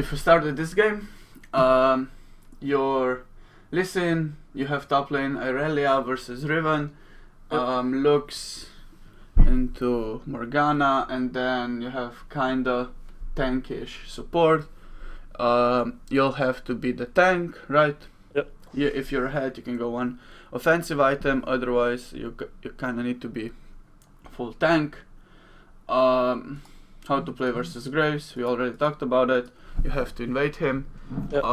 if you start with this game, your LeeSin, you have top lane Irelia versus Riven, Lux into Morgana, and then you have kinda tankish support. You'll have to be the tank, right? Yep. If you're ahead, you can go one offensive item. Otherwise, you kind of need to be full tank. How to play versus Graves? We already talked about it. You have to invade him. Yep.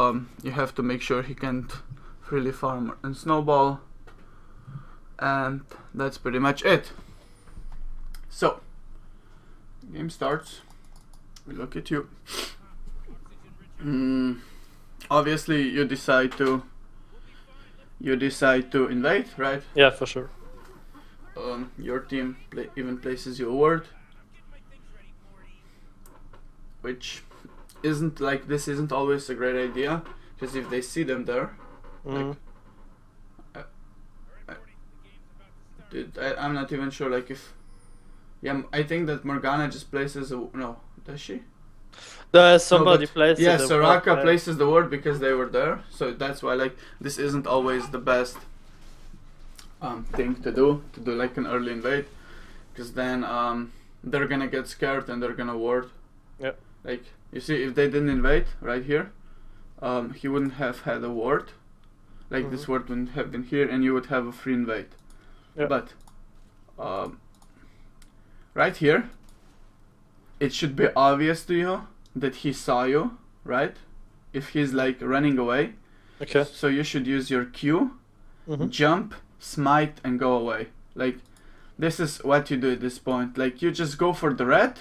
You have to make sure he can't freely farm and snowball. And that's pretty much it. So, game starts. We look at you. Obviously, you decide to invade, right? Yeah, for sure. Your team even places you a ward, which this isn't always a great idea, because if they see them there, I'm not even sure if. Yeah, I think that Morgana just places no, does she? Somebody places. Yeah, Soraka places the ward because they were there, so that's why this isn't always the best thing to do an early invade, because then they're gonna get scared and they're gonna ward. Yeah. You see, if they didn't invade right here, he wouldn't have had a ward. This ward wouldn't have been here, and you would have a free invade. Yeah. But right here, it should be obvious to you that he saw you, right? If he's running away. Okay. So you should use your Q, jump, smite, and go away. This is what you do at this point. You just go for the red,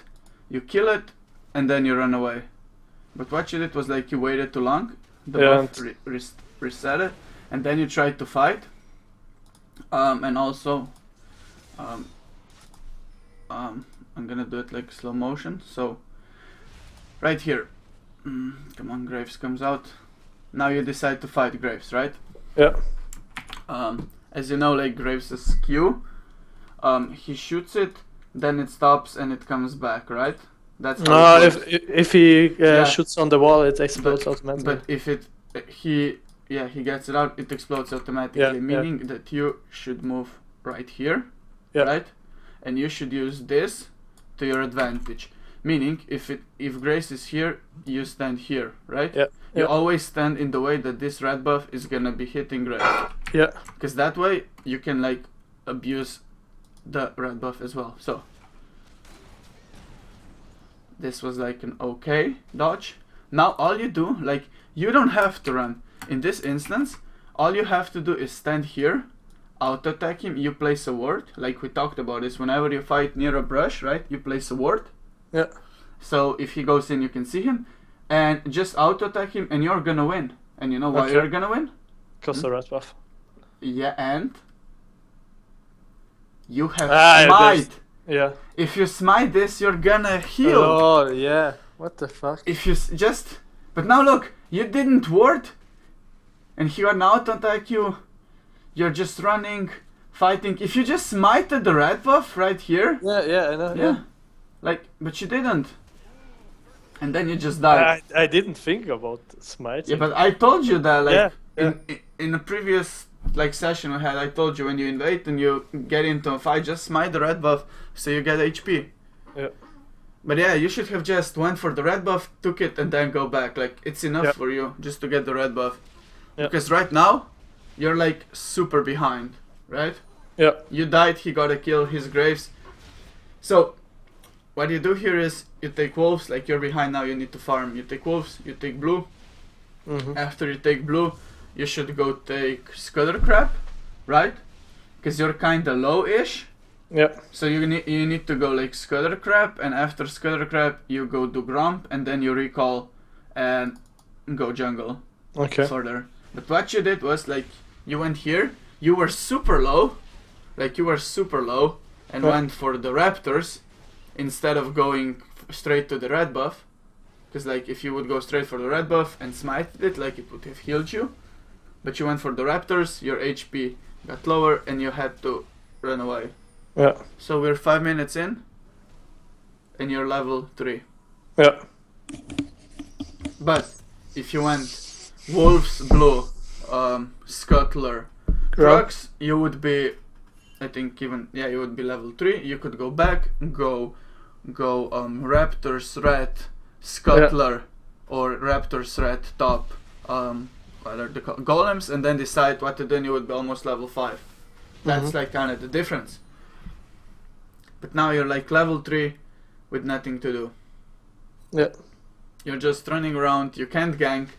you kill it, and then you run away. But what you did was you waited too long. The buff reset it, and then you tried to fight. And also, I'm gonna do it slow motion. So, right here, come on, Graves comes out. Now you decide to fight Graves, right? Yeah. As you know, Graves' Q, he shoots it, then it stops and it comes back, right? That's how if he shoots on the wall, it explodes automatically. But if he gets it out, it explodes automatically, meaning that you should move right here, right? And you should use this to your advantage. Meaning, if Grace is here, you stand here, right? Yeah. You always stand in the way that this red buff is gonna be hitting Grace. Yeah. Because that way you can abuse the red buff as well. So this was an okay dodge. Now all you do, you don't have to run. In this instance, all you have to do is stand here, auto attack him, you place a ward, like we talked about this. Whenever you fight near a brush, right, you place a ward. Yeah. So if he goes in, you can see him, and just auto attack him, and you're gonna win. And you know why you're gonna win? Because the red buff. Yeah, and you have smite. Yeah. If you smite this, you're gonna heal. Oh yeah. What the fuck? If you but now look, you didn't ward, and he got auto attack you. You're just running, fighting. If you just smited the red buff right here. Yeah, I know. Yeah. But you didn't. And then you just died. I didn't think about smite. Yeah, but I told you that in a previous session we had, I told you when you invade and you get into a fight, just smite the red buff so you get HP. Yeah. But yeah, you should have just went for the red buff, took it, and then go back. It's enough for you just to get the red buff. Yeah. Because right now, you're super behind, right? Yeah. You died, he got a kill, his Graves. So, what you do here is, you take wolves, you're behind now, you need to farm. You take wolves, you take blue. After you take blue, you should go take Scudder Crab, right? Because you're kinda low-ish. Yeah. So you need to go Scudder Crab, and after Scudder Crab, you go do Gromp, and then you recall and go jungle. Okay. Further. But what you did was you went here, you were super low, and went for the Raptors instead of going straight to the red buff. Because if you would go straight for the red buff and smite it, it would have healed you. But you went for the Raptors, your HP got lower, and you had to run away. Yeah. So we're 5 minutes in, and you're level 3. Yeah. But if you went Wolves, Blue, Scuttler, Trucks, you would be, I think even, yeah, you would be level 3. You could go back, go Raptors, Red, Scuttler, or Raptors, Red, top, what are the golems, and then decide what to do, and you would be almost level 5. That's like kind of the difference. But now you're like level 3 with nothing to do. Yeah. You're just running around, you can't gank,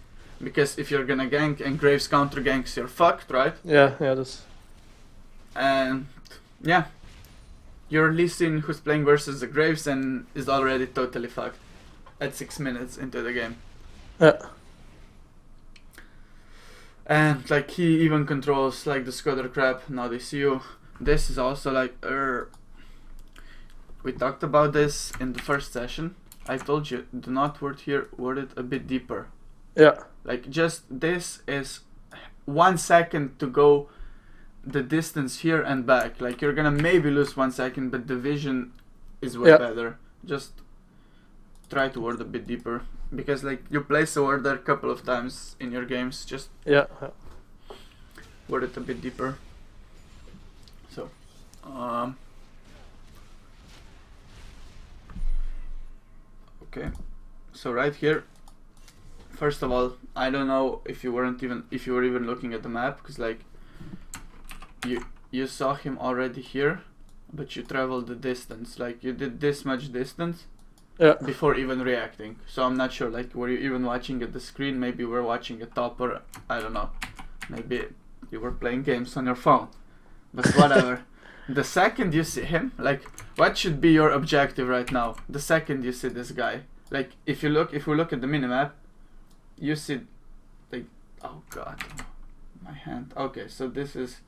because if you're gonna gank and Graves counter ganks, you're fucked, right? Yeah, that's... And yeah, you're LeeSin who's playing versus the Graves and is already totally fucked at 6 minutes into the game. Yeah. And like he even controls like the Scudder crap, now they see you. This is also like, we talked about this in the first session. I told you, do not word it a bit deeper. Yeah. Like just this is 1 second to go the distance here and back. Like you're gonna maybe lose 1 second, but the vision is way better. Just try to word a bit deeper. Because like you place a word there a couple of times in your games, just word it a bit deeper. So okay, so right here, first of all, I don't know if you were even looking at the map, because like you saw him already here, but you traveled the distance, like you did this much distance before even reacting. So I'm not sure, like were you even watching at the screen? Maybe you were watching a top, or I don't know, maybe you were playing games on your phone, but whatever. The second you see him, like what should be your objective right now? The second you see this guy, like if we look at the minimap, you see like, oh god, my hand. Okay, so this is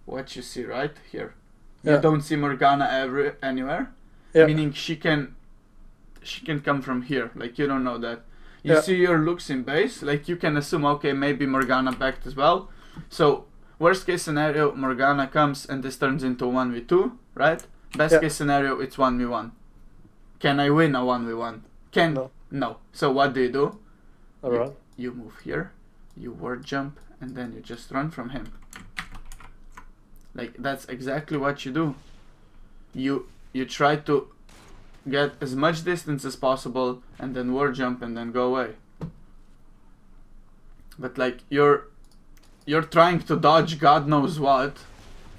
what you see right here. You don't see Morgana anywhere, meaning she can come from here, like you don't know that. You see your looks in base, like you can assume, okay, maybe Morgana backed as well. So worst case scenario, Morgana comes and this turns into 1v2, right? Best case scenario, it's 1v1. Can I win a 1v1? No. So what do? Alright. You move here, you ward jump, and then you just run from him. Like that's exactly what you do. You try to get as much distance as possible, and then ward jump, and then go away. But like you're trying to dodge God knows what,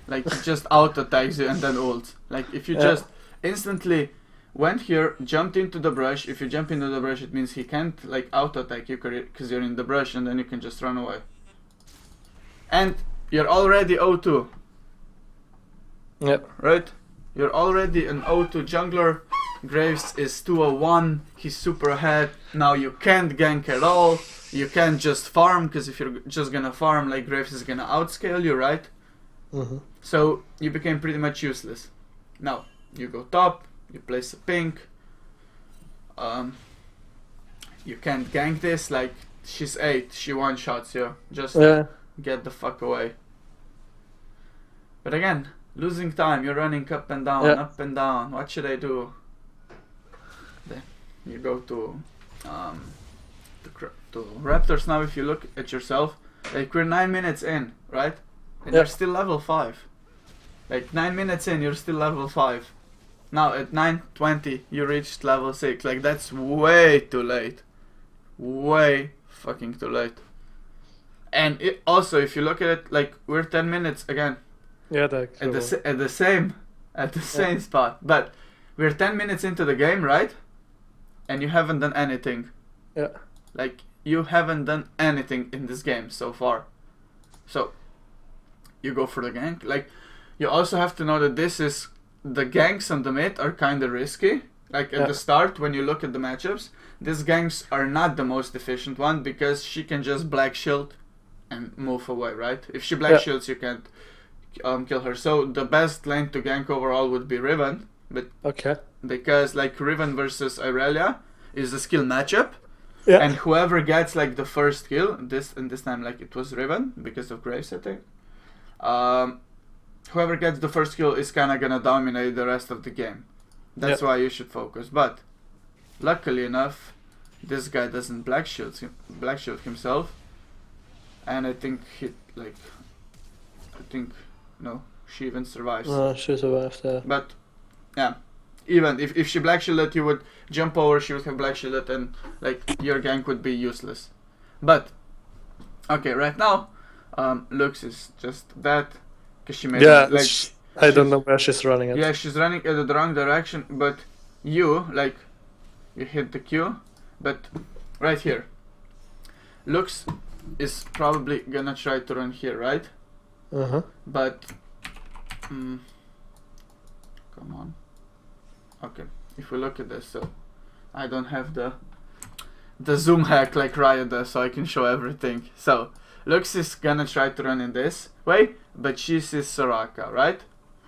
like he just auto attacks you and then ults. Like if you just instantly went here, jumped into the brush, if you jump into the brush, it means he can't like auto attack you because you're in the brush, and then you can just run away. And you're already O2. Right? You're already an O2 jungler. Graves is 201, he's super ahead. Now you can't gank at all. You can't just farm, because if you're just gonna farm, like Graves is gonna outscale you, right? So you became pretty much useless. Now you go top, you place a pink. You can't gank this, like she's 8, she one-shots you. Just get the fuck away. But again, losing time, you're running up and down, up and down. What should I do? Then you go to Raptors now. If you look at yourself, like we're 9 minutes in, right? And you're still level 5. Like 9 minutes in, you're still level 5. Now at 9:20, you reached level 6. Like that's way too late. Way fucking too late. And also, if you look at it, like we're 10 minutes again. At the same spot. But we're 10 minutes into the game, right? And you haven't done anything. Like you haven't done anything in this game so far. So you go for the gank. Like you also have to know that the ganks on the mid are kind of risky. Like at the start, when you look at the matchups, these ganks are not the most efficient one, because she can just black shield and move away, right? If she black shields, you can't kill her. So the best lane to gank overall would be Riven, but because like Riven versus Irelia is a skill matchup, and whoever gets like the first kill, this time like it was Riven because of Graves, I think. Whoever gets the first kill is kind of gonna dominate the rest of the game. That's why you should focus. But luckily enough, this guy doesn't black shield himself, and I think no, she even survives. She survived. Yeah. But yeah, even if she black shielded, you would jump over. She would have black shielded, and like your gank would be useless. But okay, right now, Lux is just that because she made I don't know where she's running at. Yeah, she's running at the wrong direction, but you hit the Q, but right here, Lux is probably gonna try to run here, right? But come on. Okay, if we look at this, so I don't have the zoom hack like Riot does, so I can show everything. So Lux is gonna try to run in this way, but she sees Soraka, right?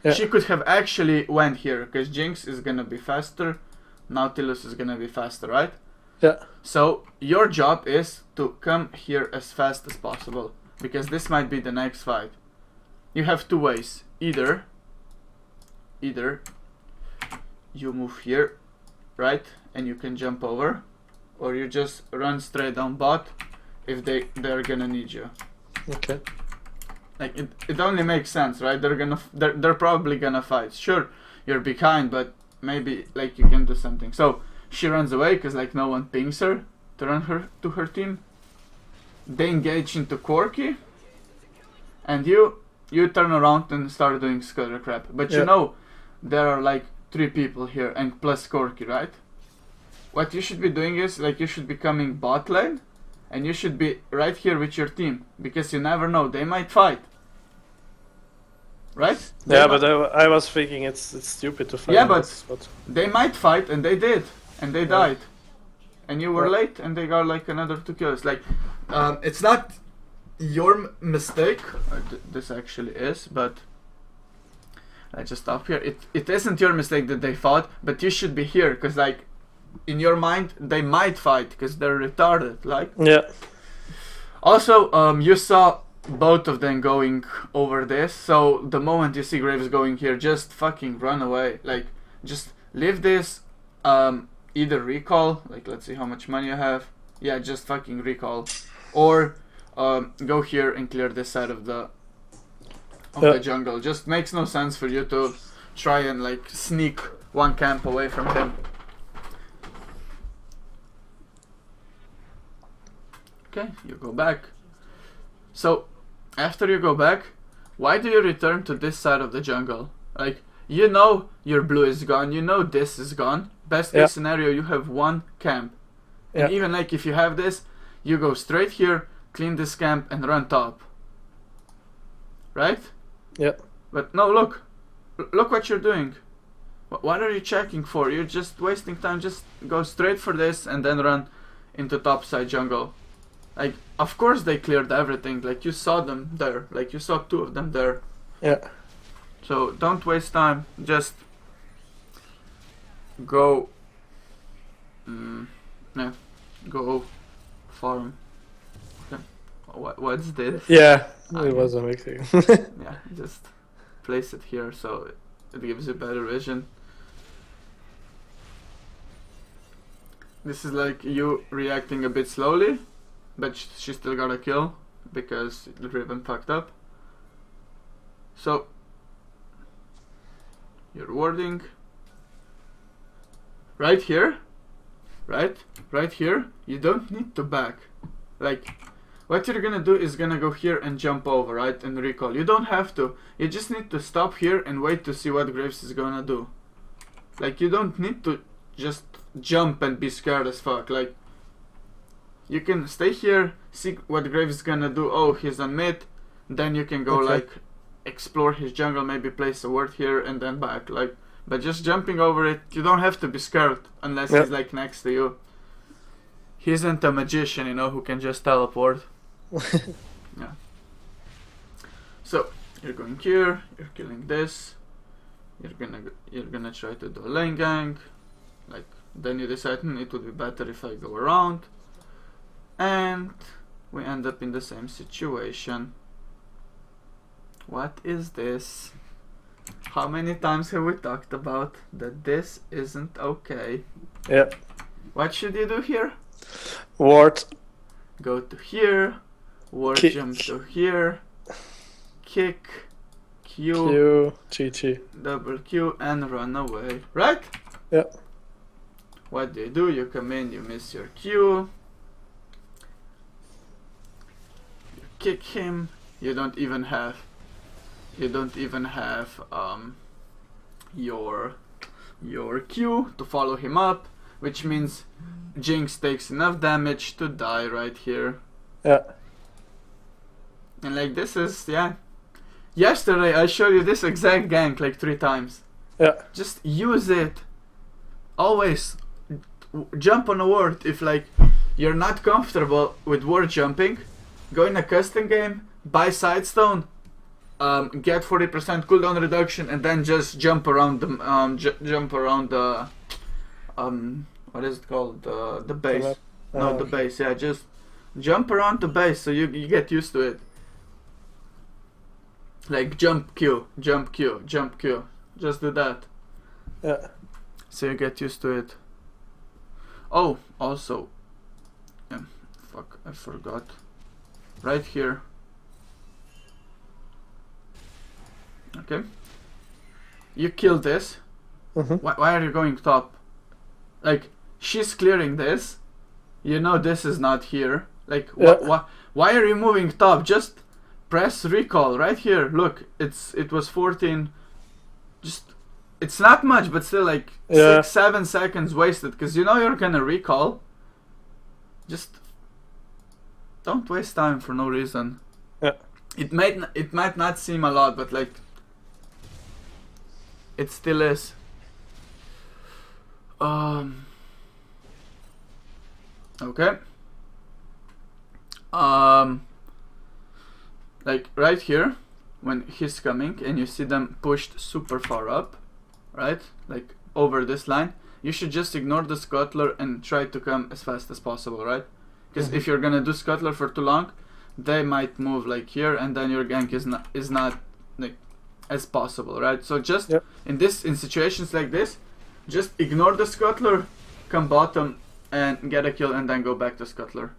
Yeah. She could have actually went here, because Jinx is gonna be faster, Nautilus is gonna be faster, right? Yeah. So your job is to come here as fast as possible, because this might be the next fight. You have two ways. Either you move here, right, and you can jump over, or you just run straight down bot if they're gonna need you. Okay. Like it only makes sense, right? They're probably gonna fight. Sure, you're behind, but maybe like you can do something. So she runs away because like no one pings her to run her to her team. They engage into Corki, and you turn around and start doing scudder crap. But you know there are like 3 people here and plus Corki, right? What you should be doing is like you should be coming bot lane, and you should be right here with your team, because you never know, they might fight. Right? But I was thinking it's stupid to fight. Yeah, but they might fight, and they did, and they died, and you were late, and they got like another 2 kills. Like, it's not your mistake. This actually is, but I just stop here. It isn't your mistake that they fought, but you should be here, because like in your mind they might fight because they're retarded. Like, yeah. Also, you saw both of them going over this, so the moment you see Graves going here, just fucking run away. Like, just leave this, either recall, like let's see how much money you have, yeah, just fucking recall, or go here and clear this side of the jungle. Just makes no sense for you to try and like sneak one camp away from him. Okay, you go back. So, after you go back, why do you return to this side of the jungle? Like, you know your blue is gone, you know this is gone. Best case scenario, you have 1 camp. And even like if you have this, you go straight here, clean this camp and run top. Right? Yeah. But no, look what you're doing. What are you checking for? You're just wasting time. Just go straight for this and then run into top side jungle. Like, of course they cleared everything. Like, you saw them there. Like, you saw 2 of them there. Yeah. So don't waste time. Just go. Go farm. Okay. What's this? Yeah, it was a mixing. Yeah, just place it here so it gives you better vision. This is like you reacting a bit slowly, but she still got a kill because the Riven fucked up. So you're warding right here, right here. You don't need to back. Like, what you're gonna do is gonna go here and jump over, right, and recall. You don't have to. You just need to stop here and wait to see what Graves is gonna do. Like, you don't need to just jump and be scared as fuck. Like, you can stay here, see what Graves is gonna do. Oh, he's on mid. Then you can go like explore his jungle, maybe place a ward here and then back. Like, but just jumping over it, you don't have to be scared unless he's like next to you. He isn't a magician, you know, who can just teleport. Yeah. So you're going here, you're killing this. You're gonna try to do a lane gang. Like, then you decide it would be better if I go around, and we end up in the same situation. What is this? How many times have we talked about that this isn't okay? Yeah. What should you do here? Ward. Go to here. Ward Kick. jump to here. Kick. Q. Q. GG. Double Q and run away. Right? Yeah. What do? You come in, you miss your Q. You kick him. You don't even have your Q to follow him up, which means Jinx takes enough damage to die right here. Yeah. And like this is, yeah. Yesterday I showed you this exact gank like 3 times. Yeah. Just use it. Always jump on a ward. If like you're not comfortable with ward jumping, go in a custom game, buy Sidestone, get 40% cooldown reduction, and then just jump around the what is it called, the base. No, the base. Yeah, just jump around the base so you get used to it. Like jump Q, jump Q, jump Q. Just do that. Yeah. So you get used to it. Oh, also, fuck, I forgot. Right here. Okay. You kill this. Why are you going top? Like, she's clearing this. You know this is not here. Like, why are you moving top? Just press recall right here. Look, it was 14. Just, it's not much, but still like 6-7 seconds wasted. Because you know you're gonna recall. Just don't waste time for no reason. Yeah. It might not seem a lot, but like it still is. Okay. Like right here, when he's coming and you see them pushed super far up, right? Like over this line, you should just ignore the scuttler and try to come as fast as possible, right? Because if you're gonna do scuttler for too long, they might move like here, and then your gank is not like as possible, right? So just in situations like this, just ignore the scuttler, come bottom and get a kill, and then go back to scuttler.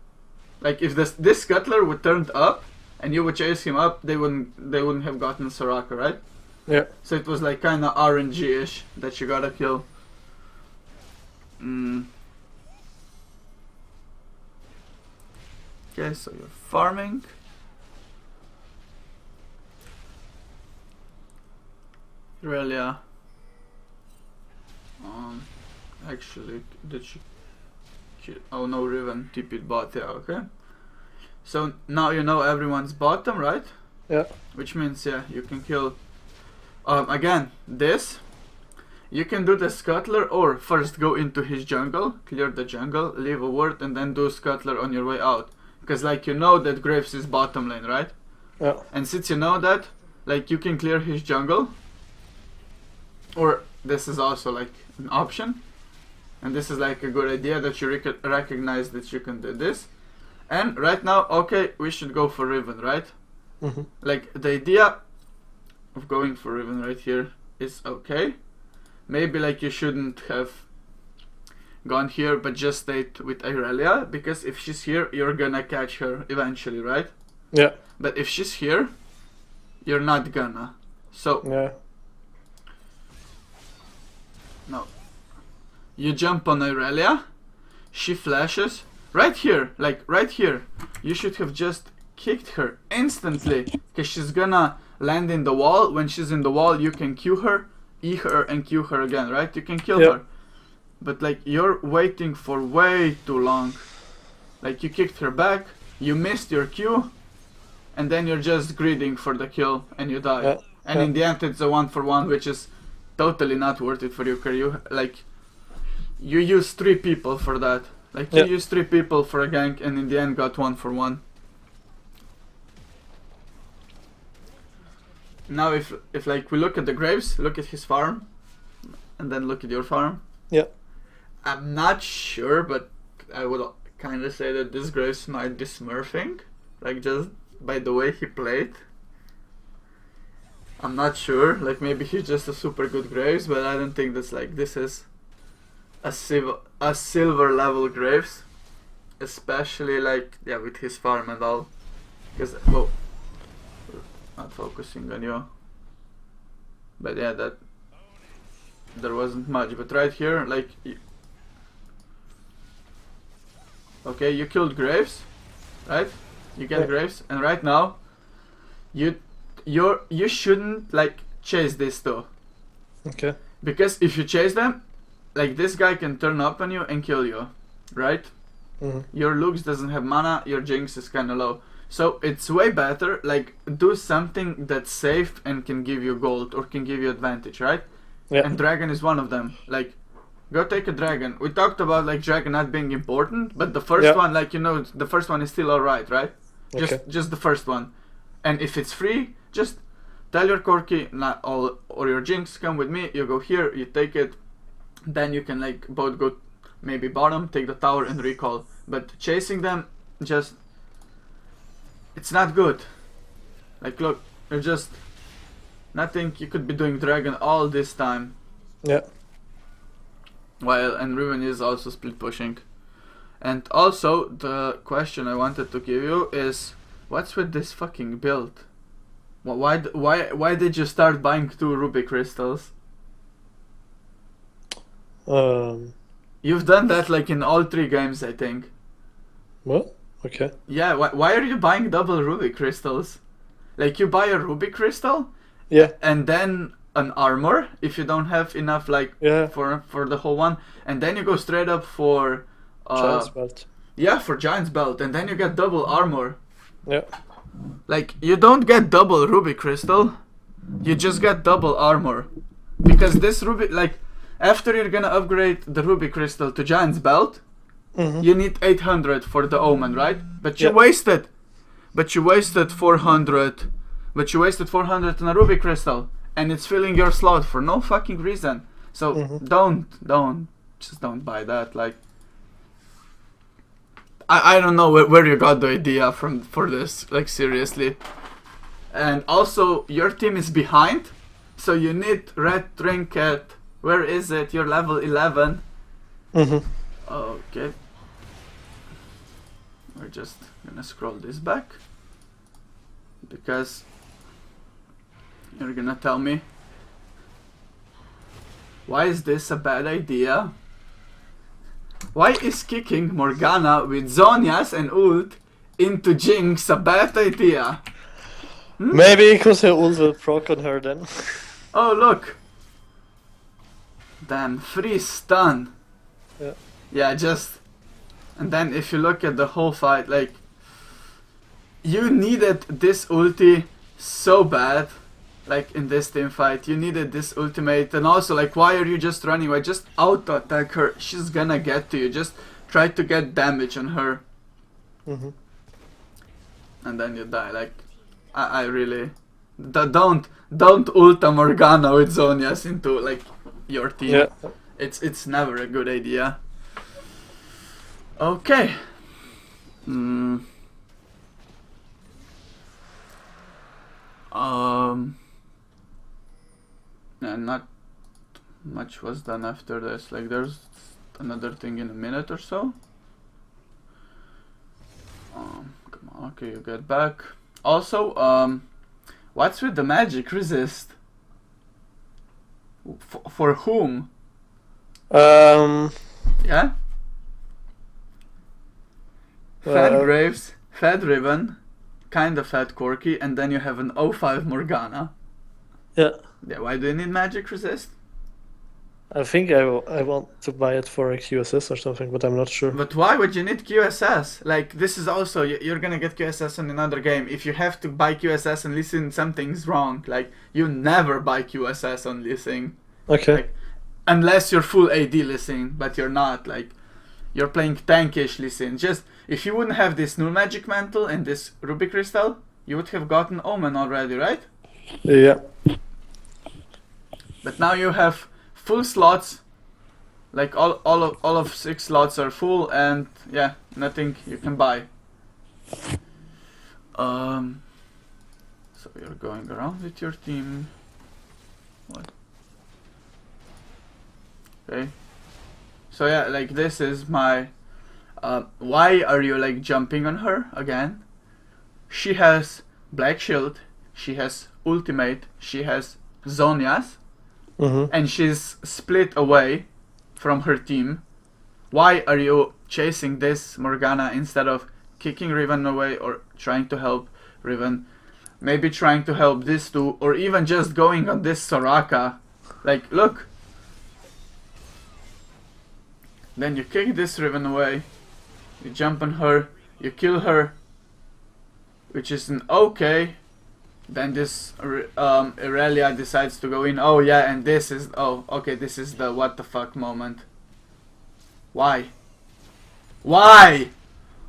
Like if this scuttler would turned up and you would chase him up, they wouldn't have gotten Soraka, right? Yeah. So it was like kind of RNG-ish that you got a kill. Okay, so you're farming. Irelia. Actually, did she kill? Oh no, Riven TP'd bot, yeah, okay. So now you know everyone's bottom, right? Yeah. Which means, yeah, you can kill. Again, this. You can do the scuttler, or first go into his jungle, clear the jungle, leave a ward, and then do scuttler on your way out. Because like you know that Graves is bottom lane, right? Yeah. And since you know that, like you can clear his jungle. Or this is also like an option. And this is like a good idea that you recognize that you can do this. And right now, okay, we should go for Riven, right? Like the idea of going for Riven right here is okay. Maybe like you shouldn't have gone here, but just stayed with Irelia, because if she's here, you're gonna catch her eventually, right? Yeah. But if she's here, you're not gonna. So no. You jump on Irelia, she flashes right here, like right here. You should have just kicked her instantly, because she's gonna land in the wall. When she's in the wall, you can Q her, E her, and Q her again, right? You can kill her. But like you're waiting for way too long. Like you kicked her back, you missed your Q, and then you're just greeding for the kill and you die. And in the end it's a 1-for-1, which is totally not worth it for you. You use 3 people for that. Like you use 3 people for a gank, and in the end got 1-for-1. Now if like we look at the Graves, look at his farm, and then look at your farm. Yeah. I'm not sure, but I would kind of say that this Graves might be smurfing, like just by the way he played. I'm not sure, like maybe he's just a super good Graves, but I don't think that's like, this is a silver level Graves. especially like with his farm and all. Because oh, not focusing on you. But yeah, that there wasn't much. But right here, like, okay, you killed Graves, right? You get Graves, and right now, you shouldn't like chase this though. Okay. Because if you chase them, like this guy can turn up on you and kill you, right? Your Lux doesn't have mana, your Jinx is kinda low. So it's way better, like, do something that's safe and can give you gold or can give you advantage, right? Yeah. And Dragon is one of them. Like, go take a Dragon. We talked about like Dragon not being important, but the first one, like, the first one is still alright, right? Just the first one. And if it's free, just tell your Corki, not all, or your Jinx, come with me, you go here, you take it, then you can like both go maybe bottom, take the tower and recall. But chasing them, just, it's not good. Like, look, you're just nothing. You could be doing Dragon all this time. Yeah. While, and Riven is also split pushing. And also, the question I wanted to give you is, what's with this fucking build? Why did you start buying 2 ruby crystals? You've done that like in all 3 games, I think. What? Okay. Yeah, why are you buying double ruby crystals? Like, you buy a ruby crystal, and then an armor if you don't have enough, like, for the whole one, and then you go straight up for Giant's belt. Yeah, for Giant's belt, and then you get double armor. Yeah. Like, you don't get double ruby crystal, you just get double armor, because this ruby, like, after you're gonna upgrade the ruby crystal to Giant's belt, you need 800 for the omen, right? But you wasted 400. But you wasted 400 on a ruby crystal, and it's filling your slot for no fucking reason. So just don't buy that. Like, I don't know where you got the idea for this. Like, seriously. And also, your team is behind, so you need red trinket. Where is it? You're level 11. Okay. We're just gonna scroll this back, because you're gonna tell me why is this a bad idea? Why is kicking Morgana with Zhonya's and ult into Jinx a bad idea? Maybe because her ult will proc on her then. Oh, look! Damn, free stun. Yeah, just... And then if you look at the whole fight, like, you needed this ulti so bad, like, in this team fight. You needed this ultimate, and also, like, why are you just running away? Just auto-attack her. She's gonna get to you. Just try to get damage on her. And then you die. Like, I really... Don't ulta Morgana with Zhonya's into, like, your team. Yeah. It's never a good idea. Okay. Yeah, not much was done after this. Like, there's another thing in a minute or so. Come on, okay, you get back. Also, what's with the magic resist? For whom? Yeah? Fat Graves, Fat Riven, kinda Fat Corki, and then you have an 05 Morgana. Yeah. Yeah, why do you need magic resist? I think I want to buy it for a QSS or something, but I'm not sure. But why would you need QSS? Like, this is also, you're gonna get QSS in another game. If you have to buy QSS and LeeSin, something's wrong. Like, you never buy QSS on LeeSin. Okay. Like, unless you're full AD LeeSin, but you're not. Like, you're playing tankish LeeSin. Just, if you wouldn't have this new magic mantle and this ruby crystal, you would have gotten omen already, right? Yeah. But now you have full slots, like all of 6 slots are full, and yeah, nothing you can buy. So you're going around with your team. What? Okay. So yeah, like, this is my Why are you like jumping on her again? She has black shield, she has ultimate, she has Zonias, and she's split away from her team. Why are you chasing this Morgana instead of kicking Riven away or trying to help Riven? Maybe trying to help this two, or even just going on this Soraka. Like, look. Then you kick this Riven away, you jump on her, you kill her, which is an okay. Then this Irelia decides to go in. Oh yeah, and this is, oh okay, this is the what the fuck moment. Why? Why?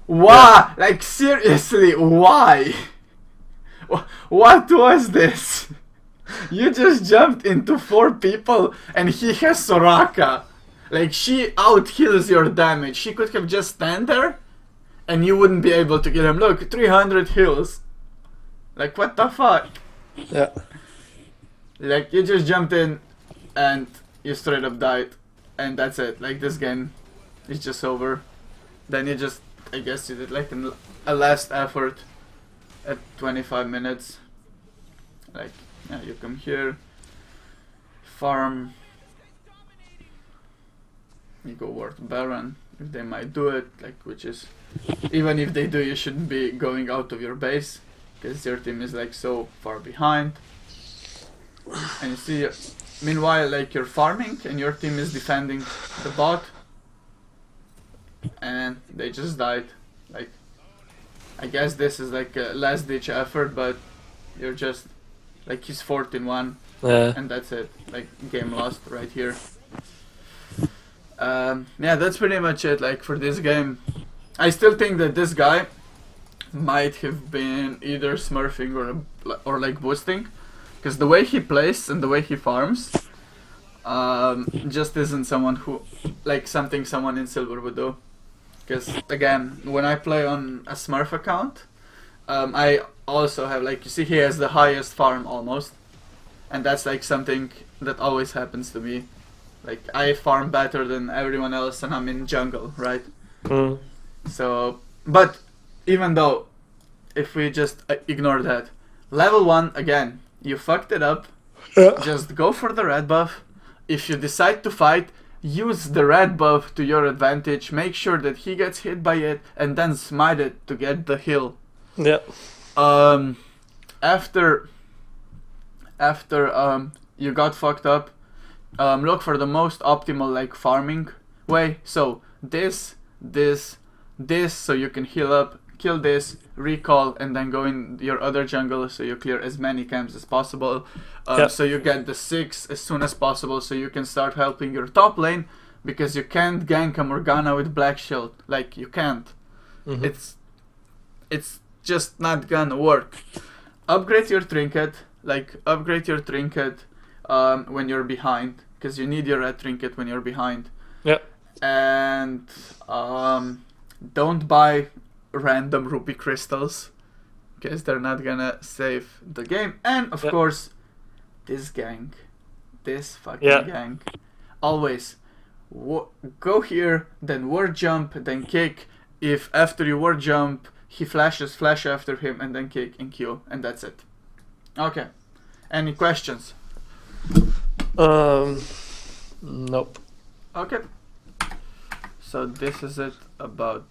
Why? Yeah. Like seriously, why? What was this? You just jumped into 4 people and he has Soraka. Like, she out-heals your damage. She could have just stand there and you wouldn't be able to kill him. Look, 300 heals. Like, what the fuck? Yeah. Like, you just jumped in and you straight up died. And that's it. Like, this game is just over. Then you just, I guess you did like a last effort at 25 minutes. Like, yeah, you come here, farm, you go Ward Baron, if they might do it, like, which is, even if they do, you shouldn't be going out of your base, because your team is like so far behind. And you see, meanwhile, like, you're farming and your team is defending the bot, and they just died. Like, I guess this is like a last ditch effort, but you're just, like, he's 14-1, and that's it. Like, game lost right here. Yeah, that's pretty much it, like, for this game. I still think that this guy might have been either smurfing or like boosting, because the way he plays and the way he farms just isn't someone who, like, something someone in silver would do. Because again, when I play on a smurf account, I also have, like, you see, he has the highest farm almost, and that's like something that always happens to me. Like, I farm better than everyone else and I'm in jungle, right? So, but even though, if we just ignore that, level 1, again, you fucked it up. Just go for the red buff. If you decide to fight, use the red buff to your advantage. Make sure that he gets hit by it and then smite it to get the heal. Yeah. After you got fucked up, look for the most optimal, like, farming way. So this, so you can heal up, kill this, recall, and then go in your other jungle so you clear as many camps as possible. So you get the 6 as soon as possible so you can start helping your top lane, because you can't gank a Morgana with black shield. Like, you can't. It's just not gonna work. Upgrade your trinket, when you're behind, because you need your red trinket when you're behind. Yeah. And don't buy random rupee crystals, because they're not gonna save the game. And of course, this fucking gang, always go here, then ward jump, then kick. If after you ward jump he flashes, flash after him, and then kick and Q, and that's it. Okay, any questions? Nope. Okay, so this is it about